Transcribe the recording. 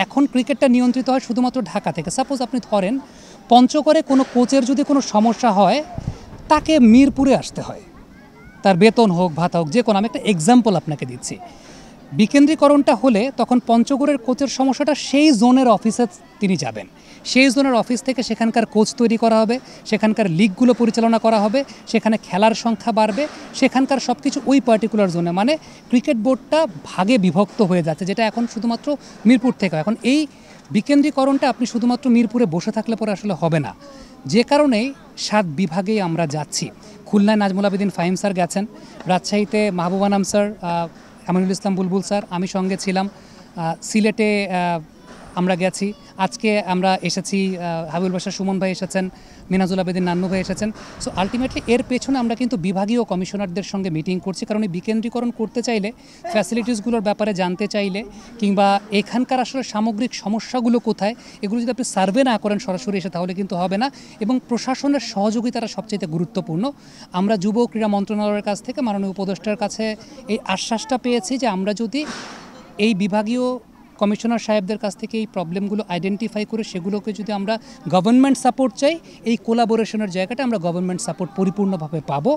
এখন ক্রিকেটটা নিয়ন্ত্রিত হয় শুধুমাত্র ঢাকা থেকে। সাপোজ আপনি ধরেন পঞ্চগড়ে কোনো কোচের যদি কোনো সমস্যা হয় তাকে মিরপুরে আসতে হয়, তার বেতন হোক ভাতা হোক যে কোনো। আমি একটা এক্সাম্পল আপনাকে দিচ্ছি। বিকেন্দ্রীকরণটা হলে তখন পঞ্চগড়ের কোচের সমস্যাটা সেই জোনের অফিসে তিনি যাবেন, সেই জোনের অফিস থেকে সেখানকার কোচ তৈরি করা হবে, সেখানকার লিগগুলো পরিচালনা করা হবে, সেখানে খেলার সংখ্যা বাড়বে, সেখানকার সব কিছু ওই পার্টিকুলার জোনে। মানে ক্রিকেট বোর্ডটা ভাগে বিভক্ত হয়ে যাচ্ছে, যেটা এখন শুধুমাত্র মিরপুর থেকে। এখন এই বিকেন্দ্রীকরণটা আপনি শুধুমাত্র মিরপুরে বসে থাকলে পরে আসলে হবে না, যে কারণেই 7 বিভাগেই আমরা যাচ্ছি। খুলনায় নাজমুল আবেদিন ফাহিম স্যার গেছেন, রাজশাহীতে মাহবুব আনাম স্যার, আমিনুল ইসলাম বুলবুল স্যার, আমি সঙ্গে ছিলাম। সিলেটে আমরা গেছি, আজকে আমরা এসেছি, হাবিবুল বাশার সুমন ভাই এসেছেন, মিনাজুল আবেদিন নান্নু ভাই এসেছেন। সো আলটিমেটলি এর পেছনে আমরা কিন্তু বিভাগীয় কমিশনারদের সঙ্গে মিটিং করছি, কারণ এই বিকেন্দ্রীকরণ করতে চাইলে, ফ্যাসিলিটিসগুলোর ব্যাপারে জানতে চাইলে, কিংবা এখানকার আসলে সামগ্রিক সমস্যাগুলো কোথায়, এগুলো যদি আপনি সার্ভে না করেন সরাসরি এসে, তাহলে কিন্তু হবে না। এবং প্রশাসনের সহযোগিতাটা সবচেয়ে গুরুত্বপূর্ণ। আমরা যুব ক্রীড়া মন্ত্রণালয়ের কাছ থেকে মাননীয় উপদেষ্টার কাছে এই আশ্বাসটা পেয়েছি যে আমরা যদি এই বিভাগীয় কমিশনার সাহেবদের কাছ থেকে এই প্রবলেমগুলো আইডেন্টিফাই করে সেগুলোকে যদি আমরা গভর্নমেন্ট সাপোর্ট চাই, এই কোলাবোরেশনের জায়গাটা আমরা গভর্নমেন্ট সাপোর্ট পরিপূর্ণভাবে পাবো।